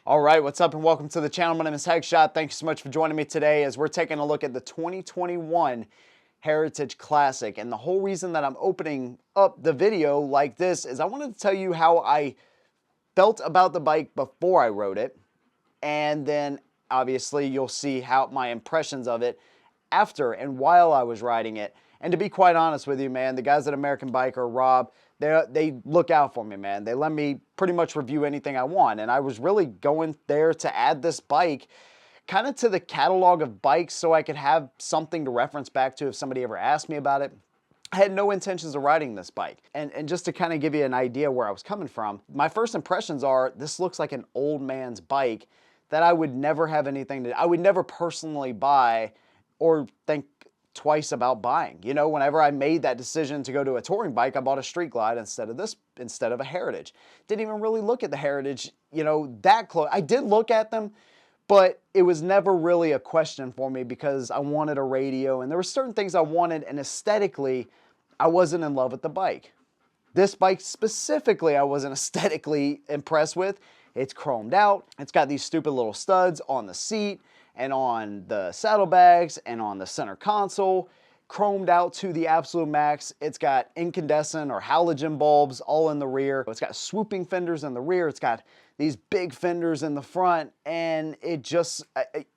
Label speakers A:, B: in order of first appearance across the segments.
A: All right, what's up and welcome to the channel. My name is Headshot. Thank you so much for joining me today as we're taking a look at the 2021 Heritage Classic. And the whole reason that I'm opening up the video like this is I wanted to tell you how I felt about the bike before I rode it. And then obviously you'll see how my impressions of it after and while I was riding it. And to be quite honest with you, man, the guys at American Biker, Rob, they look out for me, man. They let me pretty much review anything I want. And I was really going there to add this bike kind of to the catalog of bikes so I could have something to reference back to if somebody ever asked me about it. I had no intentions of riding this bike. And just to kind of give you an idea where I was coming from, my first impressions are this looks like an old man's bike that I would never have anything to, I would never personally buy or think twice about buying. You know, whenever I made that decision to go to a touring bike, I bought a Street Glide instead of a Heritage. Didn't even really look at the Heritage, you know, that close. I did look at them, but it was never really a question for me because I wanted a radio and there were certain things I wanted, and aesthetically, I wasn't in love with the bike. This bike specifically, I wasn't aesthetically impressed with. It's chromed out. It's got these stupid little studs on the seat and on the saddlebags and on the center console, chromed out to the absolute max. It's got incandescent or halogen bulbs all in the rear. It's got swooping fenders in the rear. It's got these big fenders in the front, and it just,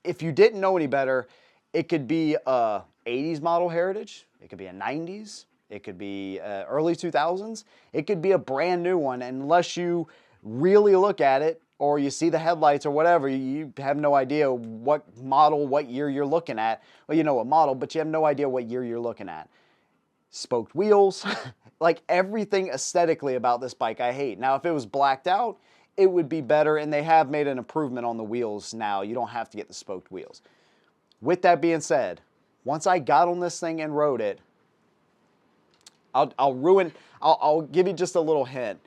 A: if you didn't know any better, it could be a 80s model Heritage. It could be a 90s. It could be early 2000s. It could be a brand new one, and unless you really look at it, or you see the headlights or whatever, you have no idea what model, what year you're looking at. Well, you know what model, but you have no idea what year you're looking at. Spoked wheels, like everything aesthetically about this bike I hate. Now, if it was blacked out, it would be better, and they have made an improvement on the wheels now. You don't have to get the spoked wheels. With that being said, once I got on this thing and rode it, I'll give you just a little hint.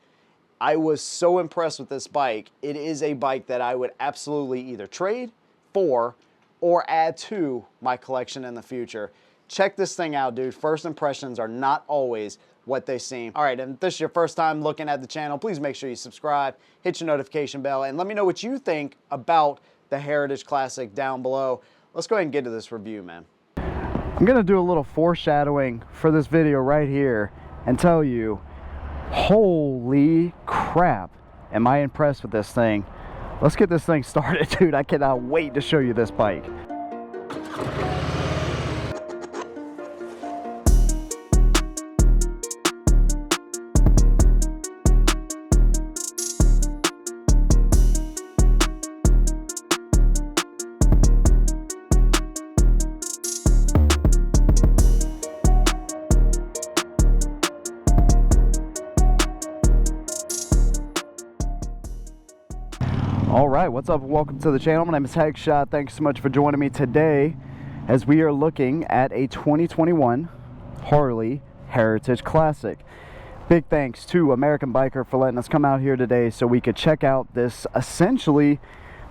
A: I was so impressed with this bike. It is a bike that I would absolutely either trade for or add to my collection in the future. Check this thing out, dude. First impressions are not always what they seem. All right, and if this is your first time looking at the channel, please make sure you subscribe, hit your notification bell, and let me know what you think about the Heritage Classic down below. Let's go ahead and get to this review, man. I'm gonna do a little foreshadowing for this video right here and tell you, holy crap, am I impressed with this thing. Let's get this thing started, dude. I cannot wait to show you this bike. All right, what's up and welcome to the channel. My name is Headshot. Thanks so much for joining me today as we are looking at a 2021 Harley Heritage Classic. Big thanks to American Biker for letting us come out here today so we could check out this essentially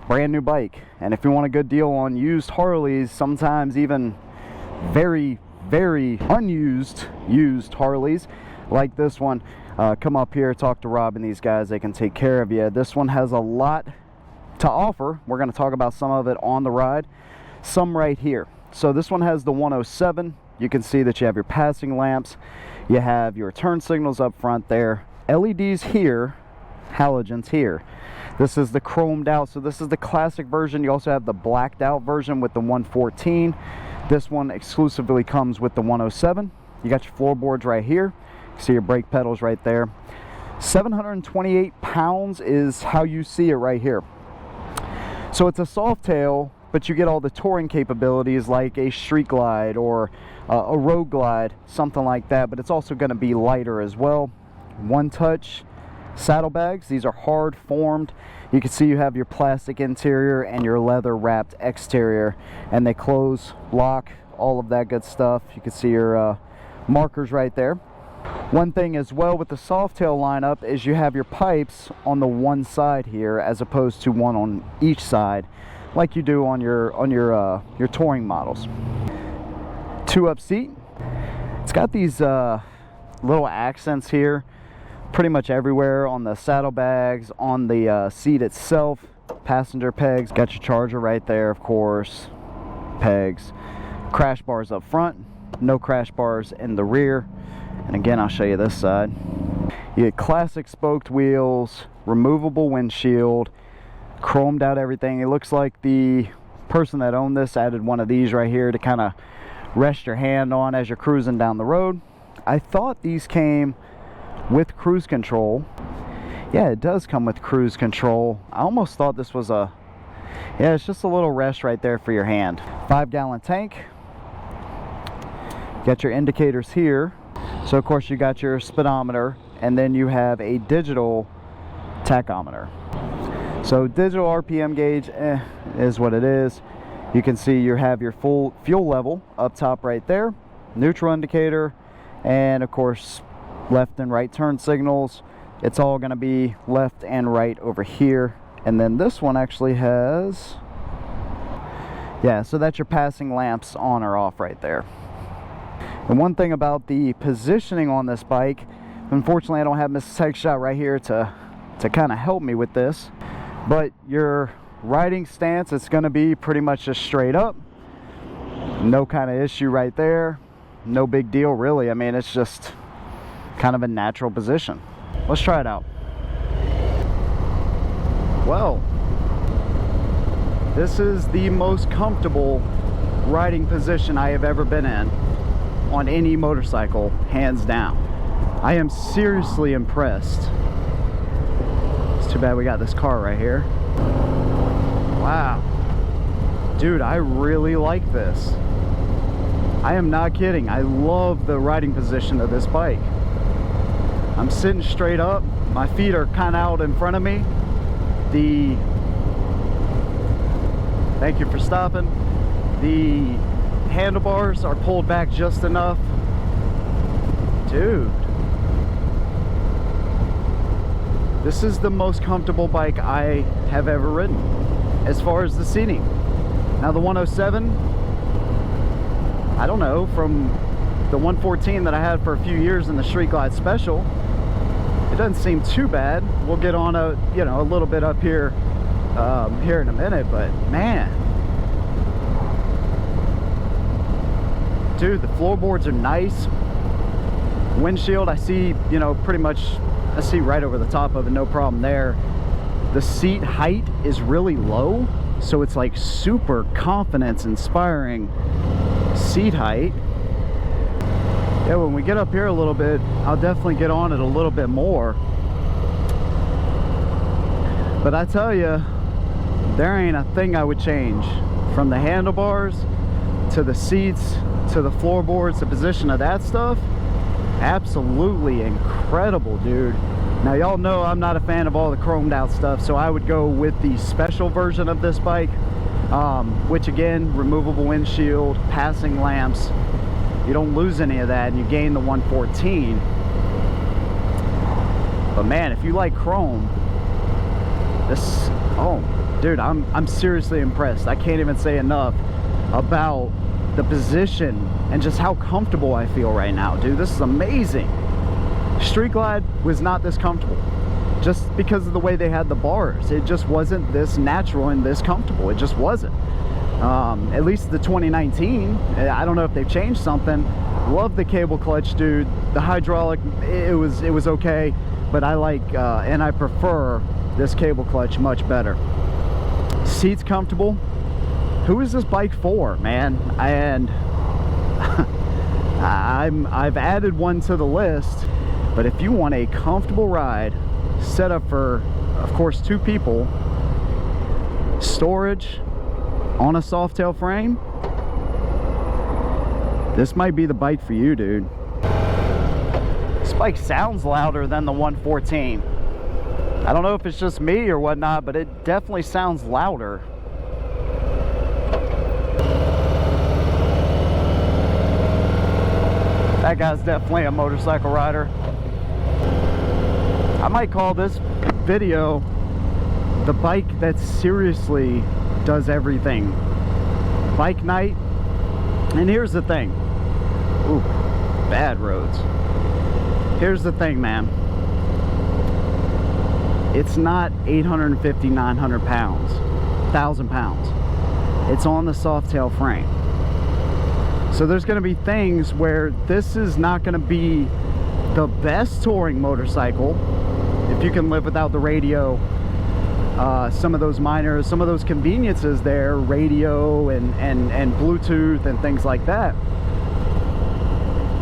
A: brand new bike. And if you want a good deal on used Harleys, sometimes even very, very unused Harleys like this one, come up here, talk to Rob and these guys. They can take care of you. This one has a lot to offer. We're going to talk about some of it on the ride, some right here. So this one has the 107. You can see that you have your passing lamps, you have your turn signals up front there, LEDs here, halogens here. This is the chromed out, so this is the classic version. You also have the blacked out version with the 114. This one exclusively comes with the 107. You got your floorboards right here. You see your brake pedals right there. 728 pounds is how you see it right here. So it's a soft tail, but you get all the touring capabilities like a Street Glide or a Road Glide, something like that, but it's also going to be lighter as well. One touch saddlebags. These are hard formed. You can see you have your plastic interior and your leather wrapped exterior, and they close, lock, all of that good stuff. You can see your markers right there. One thing as well with the Softail lineup is you have your pipes on the one side here as opposed to one on each side like you do on your touring models. 2-up seat. It's got these little accents here pretty much everywhere on the saddlebags, on the seat itself. passenger pegs, got your charger right there, of course, pegs, crash bars up front, no crash bars in the rear. And again, I'll show you this side. You get classic spoked wheels, removable windshield, chromed out everything. It looks like the person that owned this added one of these right here to kind of rest your hand on as you're cruising down the road. I thought these came with cruise control. Yeah, it does come with cruise control. I almost thought this was a, yeah, it's just a little rest right there for your hand. 5-gallon tank. Got your indicators here. So of course you got your speedometer, and then you have a digital tachometer. So digital RPM gauge is what it is. You can see you have your full fuel level up top right there, neutral indicator, and of course left and right turn signals. It's all going to be left and right over here. And then this one actually has, yeah, so that's your passing lamps on or off right there. And one thing about the positioning on this bike, unfortunately I don't have Mrs. Headshot right here to kind of help me with this, but your riding stance, it's going to be pretty much just straight up. No kind of issue right there. No big deal really. I mean, it's just kind of a natural position. Let's try it out. Well, this is the most comfortable riding position I have ever been in on any motorcycle, hands down. I am seriously impressed. It's too bad we got this car right here. Wow. Dude, I really like this. I am not kidding. I love the riding position of this bike. I'm sitting straight up. My feet are kind of out in front of me. Thank you for stopping. The handlebars are pulled back just enough. Dude, this is the most comfortable bike I have ever ridden as far as the seating. Now the 107, I don't know, from the 114 that I had for a few years in the Street Glide Special, it doesn't seem too bad. We'll get on a little bit up here here in a minute, but man, dude, the floorboards are nice. Windshield, I see, pretty much, I see right over the top of it, no problem there. The seat height is really low, so it's like super confidence inspiring seat height. Yeah, when we get up here a little bit, I'll definitely get on it a little bit more. But I tell you, there ain't a thing I would change. From the handlebars to the seats to the floorboards, the position of that stuff, absolutely incredible, dude. Now y'all know I'm not a fan of all the chromed out stuff, so I would go with the special version of this bike, which again, removable windshield, passing lamps. You don't lose any of that, and you gain the 114. But man, if you like chrome, this, oh dude, I'm seriously impressed. I can't even say enough about the position and just how comfortable I feel right now, dude. This is amazing. Street Glide was not this comfortable, just because of the way they had the bars. It just wasn't this natural and this comfortable. It just wasn't. At least the 2019, I don't know if they've changed something. Love the cable clutch, dude. The hydraulic, it was okay, but I like and I prefer this cable clutch much better. Seats comfortable. Who is this bike for, man? And I've added one to the list, but if you want a comfortable ride set up for, of course, 2 people, storage on a Softail frame, this might be the bike for you, dude. This bike sounds louder than the 114. I don't know if it's just me or whatnot, but it definitely sounds louder. That guy's definitely a motorcycle rider. I might call this video the bike that seriously does everything. Bike night. And here's the thing. Ooh, bad roads. Here's the thing, man. It's not 850, 900 pounds, 1,000 pounds. It's on the soft tail frame. So there's going to be things where this is not going to be the best touring motorcycle if you can live without the radio. Some of those conveniences there, radio and Bluetooth and things like that.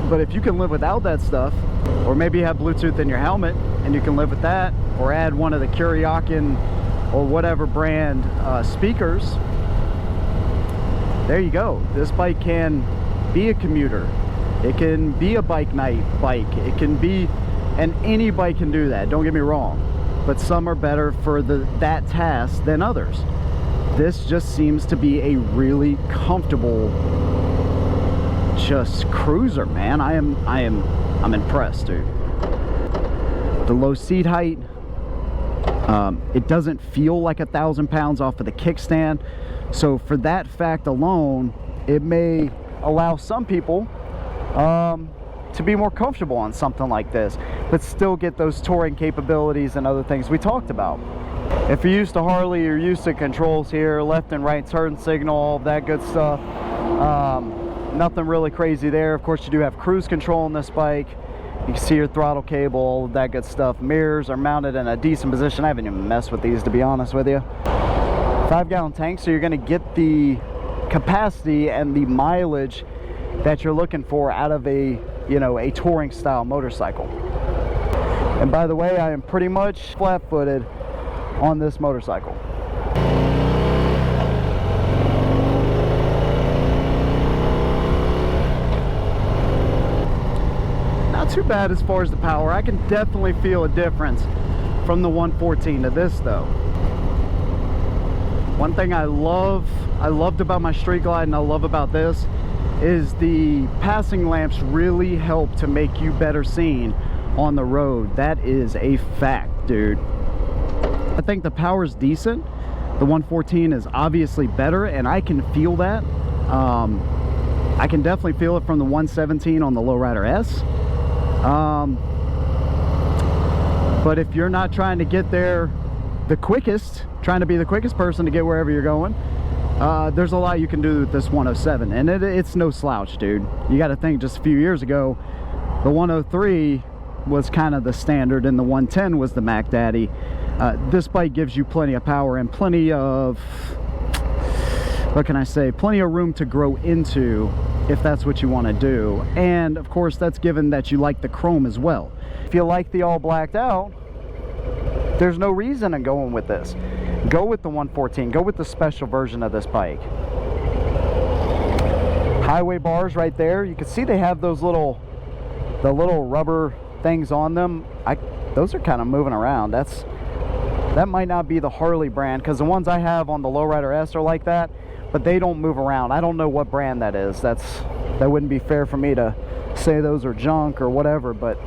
A: But if you can live without that stuff, or maybe you have Bluetooth in your helmet and you can live with that, or add one of the Kuryakin or whatever brand speakers, there you go. This bike can be a commuter. It can be a bike night bike. It can be, and any bike can do that, don't get me wrong. But some are better for that task than others. This just seems to be a really comfortable just cruiser, man. I'm impressed, dude. The low seat height, it doesn't feel like 1,000 pounds off of the kickstand. So for that fact alone, it may allow some people to be more comfortable on something like this, but still get those touring capabilities and other things we talked about. If you're used to Harley, you're used to controls here, left and right turn signal, all of that good stuff. Nothing really crazy there. Of course, you do have cruise control on this bike. You can see your throttle cable, all of that good stuff. Mirrors are mounted in a decent position. I haven't even messed with these, to be honest with you. 5-gallon tank, so you're going to get the capacity and the mileage that you're looking for out of a touring style motorcycle. And by the way, I am pretty much flat-footed on this motorcycle. Not too bad as far as the power. I can definitely feel a difference from the 114 to this though. One thing I loved about my Street Glide and I love about this is the passing lamps really help to make you better seen on the road. That is a fact, dude. I think the power's decent. The 114 is obviously better, and I can feel that. I can definitely feel it from the 117 on the Lowrider S. But if you're not trying to get there the quickest, trying to be the quickest person to get wherever you're going, there's a lot you can do with this 107, and it's no slouch, dude. You got to think, just a few years ago, the 103 was kind of the standard and the 110 was the Mac Daddy. This bike gives you plenty of power and plenty of, what can I say, plenty of room to grow into if that's what you want to do. And of course, that's given that you like the chrome as well. If you like the all blacked out, there's no reason in going with this. Go with the 114. Go with the special version of this bike. Highway bars right there. You can see they have those the little rubber things on them. Those are kind of moving around. That might not be the Harley brand, because the ones I have on the Lowrider S are like that, but they don't move around. I don't know what brand that is. That wouldn't be fair for me to say those are junk or whatever, but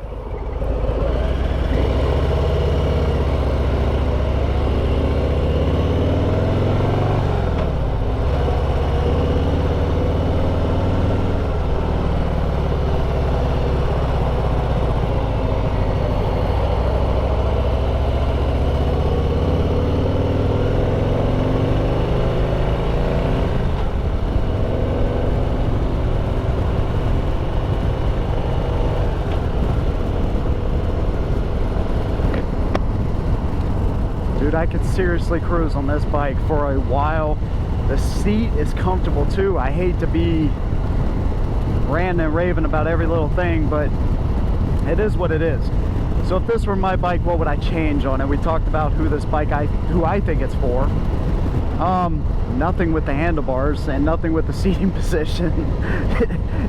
A: I could seriously cruise on this bike for a while. The seat is comfortable too. I hate to be ranting and raving about every little thing, but it is what it is. So if this were my bike, what would I change on it? We talked about who I think it's for. Nothing with the handlebars and nothing with the seating position.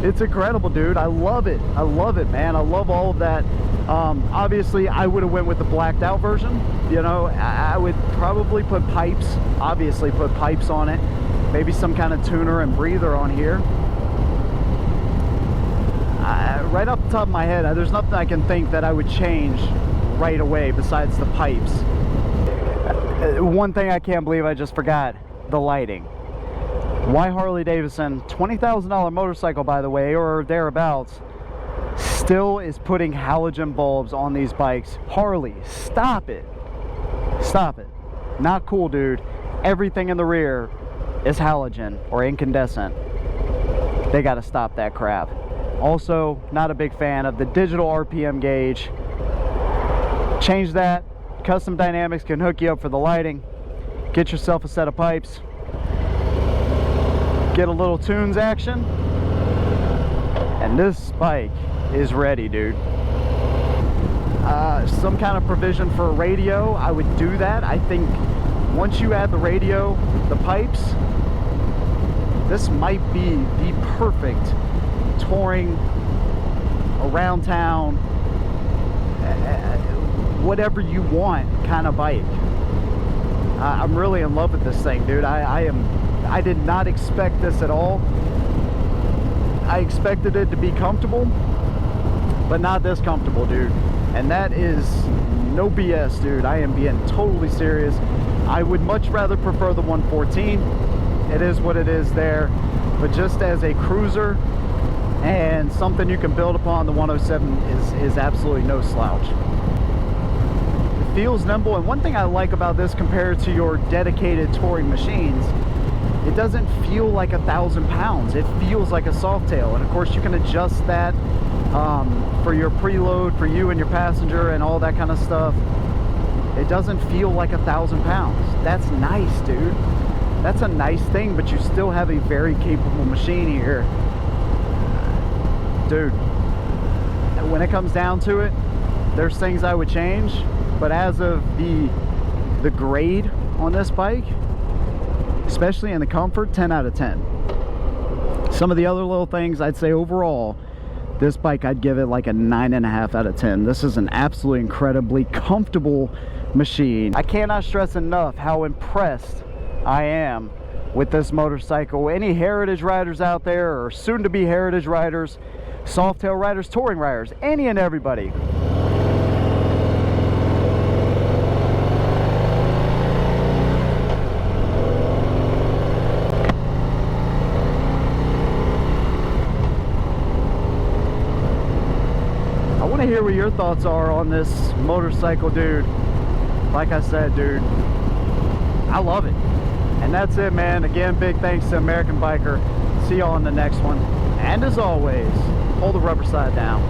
A: It's incredible, dude. I love it. I love it, man. I love all of that. Obviously, I would have went with the blacked out version. You know, I would probably put pipes, obviously put pipes on it. Maybe some kind of tuner and breather on here. Right off the top of my head, there's nothing I can think that I would change right away besides the pipes. One thing I can't believe I just forgot, the lighting. Why Harley Davidson, $20,000 motorcycle, by the way, or thereabouts, still is putting halogen bulbs on these bikes? Harley, stop it. Stop it. Not cool, dude. Everything in the rear is halogen or incandescent. They got to stop that crap. Also, not a big fan of the digital RPM gauge. Change that. Custom Dynamics can hook you up for the lighting. Get yourself a set of pipes. Get a little tunes action. And this bike is ready, dude. Some kind of provision for a radio, I would do that. I think once you add the radio, the pipes, this might be the perfect touring around town, whatever you want kind of bike. I'm really in love with this thing, dude. I did not expect this at all. I expected it to be comfortable, but not this comfortable, dude. And that is no BS, dude. I am being totally serious. I would much rather prefer the 114. It is what it is there. But just as a cruiser and something you can build upon, the 107 is absolutely no slouch. It feels nimble, and one thing I like about this compared to your dedicated touring machines, it doesn't feel like 1,000 pounds. It feels like a Softail, and of course you can adjust that for your preload, for you and your passenger and all that kind of stuff. It doesn't feel like 1,000 pounds. That's nice, dude. That's a nice thing, but you still have a very capable machine here. Dude, when it comes down to it, there's things I would change, but as of the grade on this bike, especially in the comfort, 10 out of 10. Some of the other little things, I'd say overall, this bike, I'd give it like a 9.5 out of 10. This is an absolutely incredibly comfortable machine. I cannot stress enough how impressed I am with this motorcycle. Any heritage riders out there, or soon to be heritage riders, Softail riders, touring riders, any and everybody, I want to hear what your thoughts are on this motorcycle, dude. Like I said, dude, I love it. And that's it, man. Again, big thanks to American Biker. See y'all on the next one. And as always, hold the rubber side down.